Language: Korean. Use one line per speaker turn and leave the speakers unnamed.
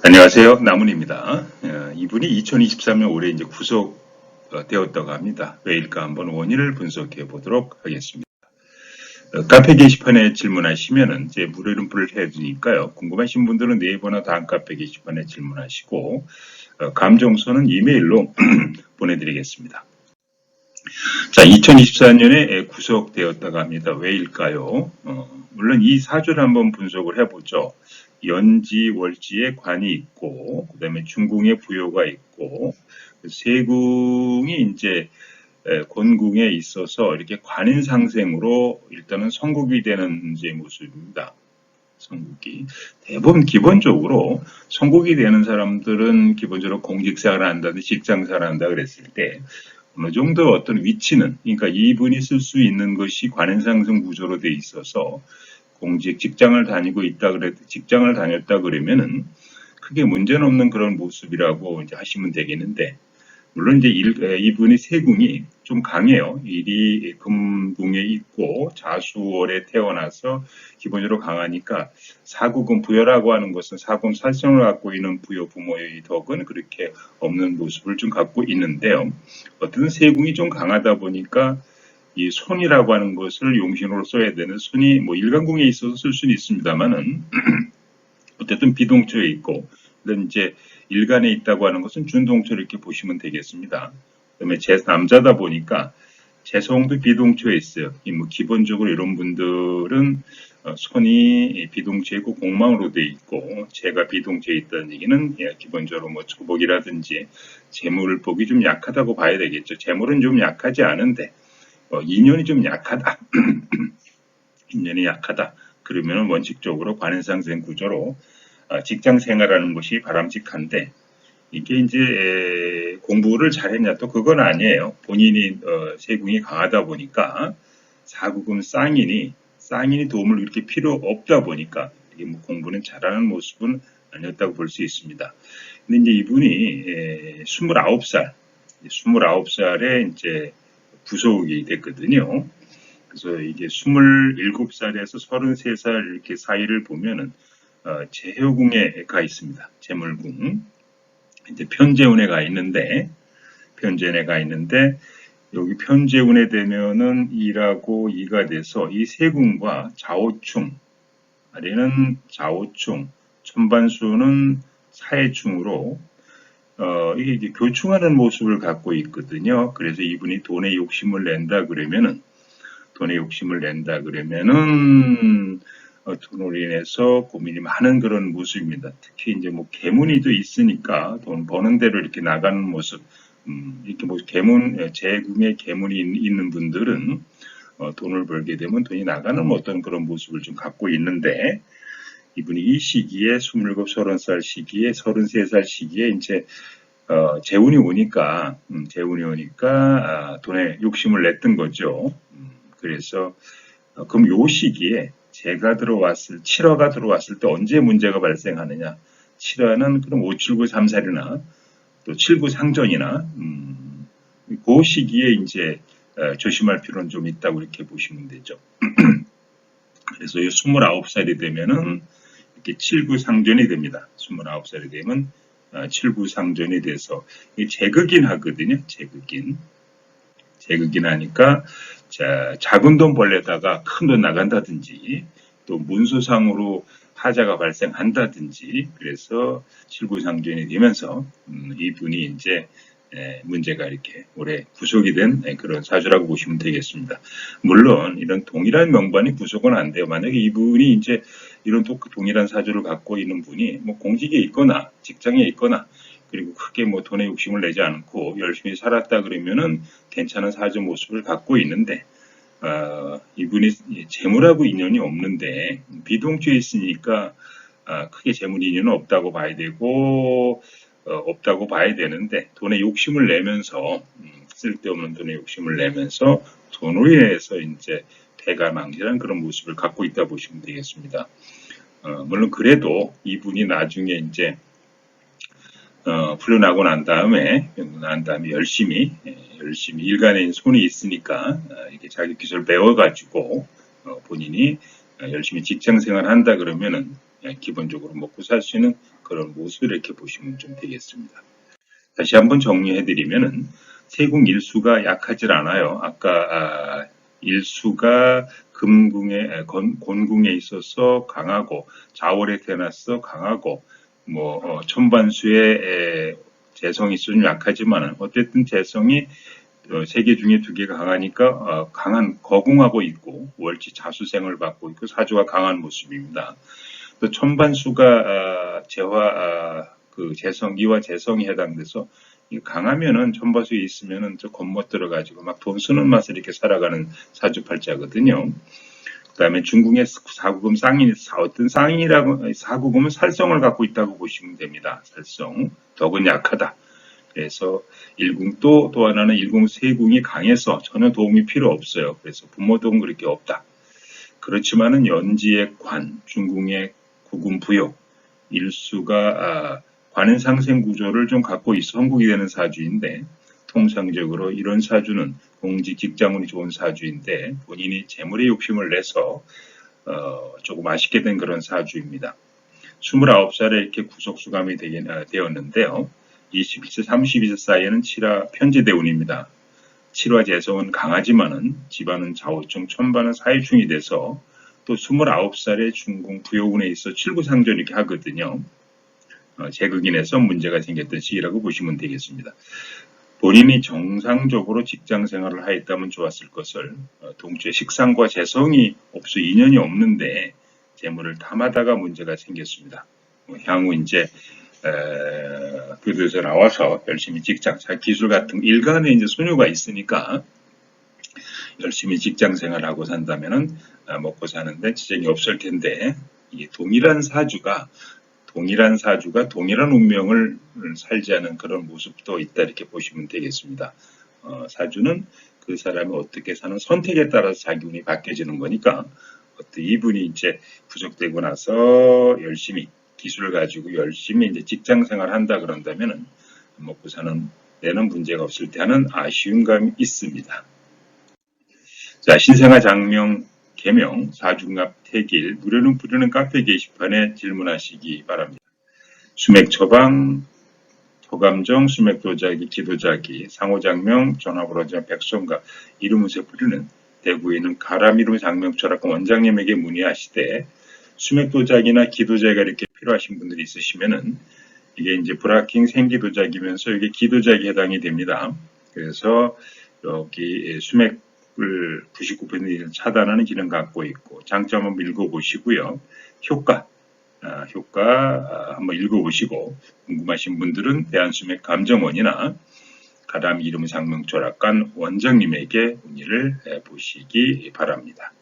안녕하세요. 나문입니다. 이분이 2023년 올해 이제 구속되었다고 합니다. 왜일까 한번 원인을 분석해 보도록 하겠습니다. 카페 게시판에 질문하시면은 이제 물음표를 해두니까요. 궁금하신 분들은 네이버나 다음 카페 게시판에 질문하시고 감정서는 이메일로 보내드리겠습니다. 자, 2024년에 구속되었다고 합니다. 왜일까요? 물론 이 사주를 한번 분석을 해보죠. 연지, 월지에 관이 있고, 그 다음에 중궁에 부요가 있고, 세궁이 이제 권궁에 있어서 이렇게 관인상생으로 일단은 성국이 되는 이제 모습입니다. 성국이. 대부분 기본적으로 성국이 되는 사람들은 기본적으로 공직생활을 한다든지 직장생활을 한다 그랬을 때 어느 정도 어떤 위치는, 그러니까 이분이 쓸 수 있는 것이 관인상승 구조로 돼 있어서 공직 직장을 다니고 있다 직장을 다녔다 그러면은 크게 문제는 없는 그런 모습이라고 이제 하시면 되겠는데, 물론 이제 이분이 세궁이 좀 강해요. 일이 금궁에 있고 자수월에 태어나서 기본적으로 강하니까 사국은 부여라고 하는 것은 사금 살성을 갖고 있는 부여 부모의 덕은 그렇게 없는 모습을 좀 갖고 있는데요. 어떤 세궁이 좀 강하다 보니까 이 손이라고 하는 것을 용신으로 써야 되는 손이 뭐 일간궁에 있어서 쓸 수는 있습니다만은 어쨌든 비동처에 있고, 그다음 이제 일간에 있다고 하는 것은 준동처를 이렇게 보시면 되겠습니다. 그다음에 남자다 보니까 재성도 비동처에 있어요. 뭐 기본적으로 이런 분들은 손이 비동처에 있고 공망으로 돼 있고, 재가 비동처에 있다는 얘기는 기본적으로 뭐 조복이라든지 재물복이 좀 약하다고 봐야 되겠죠. 재물은 좀 약하지 않은데 인연이 좀 약하다. 인연이 약하다. 그러면 원칙적으로 관인상생 구조로 직장 생활하는 것이 바람직한데, 이게 이제 공부를 잘했냐 또 그건 아니에요. 본인이 세궁이 강하다 보니까 사국은 쌍인이 도움을 이렇게 필요 없다 보니까 이게 뭐 공부는 잘하는 모습은 아니었다고 볼 수 있습니다. 근데 이제 이분이 29살에 이제 구속이 됐거든요. 그래서 이게 27살에서 33살 이렇게 사이를 보면은 재효궁에 가 있습니다. 재물궁. 이제 편재운에 가 있는데 여기 편재운에 되면은 2라고 2가 돼서 이 세궁과 좌오충, 아래는 좌오충, 천반수는 사해충으로 이게 교충하는 모습을 갖고 있거든요. 그래서 이분이 돈에 욕심을 낸다 그러면은 돈으로 인해서 고민이 많은 그런 모습입니다. 특히 이제 뭐 계문이도 있으니까 돈 버는 대로 이렇게 나가는 모습, 이렇게 뭐 재궁에 계문이 있는 분들은 돈을 벌게 되면 돈이 나가는 어떤 그런 모습을 좀 갖고 있는데, 이분이 이 시기에 27, 30살 시기에 33살 시기에 이제 재운이 오니까 돈에 욕심을 냈던 거죠. 그래서 그럼 요 시기에 7화가 들어왔을 때 언제 문제가 발생하느냐? 7화는 그럼 57934이나 또 79상전이나 그 시기에 이제 조심할 필요는 좀 있다고 이렇게 보시면 되죠. 그래서 이 29살이 되면은 이렇게 79상전이 됩니다. 29살이 되면 79상전이 돼서 재극인 하거든요. 재극인 하니까 작은 돈 벌려다가 큰 돈 나간다든지 또 문서상으로 하자가 발생한다든지, 그래서 79상전이 되면서 이분이 이제 문제가 이렇게 올해 구속이 된 그런 사주라고 보시면 되겠습니다. 물론 이런 동일한 명반이 구속은 안 돼요. 만약에 이분이 이제 이런 동일한 사주를 갖고 있는 분이 뭐 공직에 있거나 직장에 있거나 그리고 크게 뭐 돈에 욕심을 내지 않고 열심히 살았다 그러면은 괜찮은 사주 모습을 갖고 있는데, 이분이 재물하고 인연이 없는데 비동처에 있으니까 크게 재물 인연은 없다고 봐야 되는데, 돈에 욕심을 내면서 쓸데없는 돈에 욕심을 내면서 돈으로 인해서 이제 대가망신한 그런 모습을 갖고 있다 보시면 되겠습니다. 물론 그래도 이분이 나중에 이제 풀려나고 난 다음에 열심히 일간에 손이 있으니까 이렇게 자기 기술 배워가지고 본인이 열심히 직장 생활 한다 그러면은 기본적으로 먹고 살 수 있는 그런 모습을 이렇게 보시면 좀 되겠습니다. 다시 한번 정리해드리면은 세궁 일수가 약하질 않아요. 아까 일수가 금궁에 곤궁에 있어서 강하고 자월에 태어났어 강하고 뭐 천반수의 재성이 좀 약하지만은 어쨌든 재성이 세 개 중에 두 개가 강하니까 강한 거궁하고 있고 월지 자수생을 받고 있고 사주가 강한 모습입니다. 또 천반수가 재화 그 재성기와 재성이 해당돼서 강하면은 천반수에 있으면은 저 겉멋 들어가지고 막 돈 쓰는 맛을 이렇게 살아가는 사주팔자거든요. 그다음에 중궁의 사구금 쌍인 어떤 쌍인이라고 사구금은 살성을 갖고 있다고 보시면 됩니다. 살성 덕은 약하다. 그래서 일궁 또 하나는 일궁 세궁이 강해서 전혀 도움이 필요 없어요. 그래서 부모 도움 그렇게 없다. 그렇지만은 연지의 관, 중궁의 구금 부역, 일수가 관은 상생 구조를 좀 갖고 있어 성국이 되는 사주인데 통상적으로 이런 사주는 공직 직장운이 좋은 사주인데 본인이 재물의 욕심을 내서 조금 아쉽게 된 그런 사주입니다. 29살에 이렇게 구속수감이 되었는데요. 21세, 32세 사이에는 칠화 편제대운입니다. 칠화 재성은 강하지만은 집안은 좌우충, 천반은 사이충이 돼서 또 29살에 중궁 부여운에 있어 칠구상전 이렇게 하거든요. 재극인에서 문제가 생겼던 시기라고 보시면 되겠습니다. 본인이 정상적으로 직장 생활을 하였다면 좋았을 것을 동시에 식상과 재성이 없어 인연이 없는데 재물을 탐하다가 문제가 생겼습니다. 향후 이제 교도에서 나와서 열심히 직장, 기술 같은 일간에 이제 소유가 있으니까 열심히 직장 생활하고 산다면은 먹고 사는데 지장이 없을 텐데 이게 동일한 사주가 동일한 운명을 살지 않은 그런 모습도 있다 이렇게 보시면 되겠습니다. 사주는 그 사람이 어떻게 사는 선택에 따라서 자기 운이 바뀌어지는 거니까 이분이 이제 부족되고 나서 열심히 기술을 가지고 열심히 이제 직장 생활 한다 그런다면은 먹고 사는 데는 문제가 없을 때 하는 아쉬운 감이 있습니다. 자, 신생아 장명 개명 사중갑 태길 무료는 부르는 카페 게시판에 질문하시기 바랍니다. 수맥 처방 토감정 수맥 도자기 기도자기 상호장명 전화번호전 백성갑 이름으로 부르는 대구에 있는 가람 이름 장명철학과 원장님에게 문의하시되 수맥 도자기나 기도자기가 이렇게 필요하신 분들이 있으시면은 이게 이제 브라킹 생기도자기면서 이게 기도자기 해당이 됩니다. 그래서 여기 수맥을 99% 차단하는 기능 갖고 있고 장점 한번 읽어보시고요. 효과 한번 읽어보시고 궁금하신 분들은 대한수맥 감정원이나 가람 이름 장명철학관 원장님에게 문의를 해보시기 바랍니다.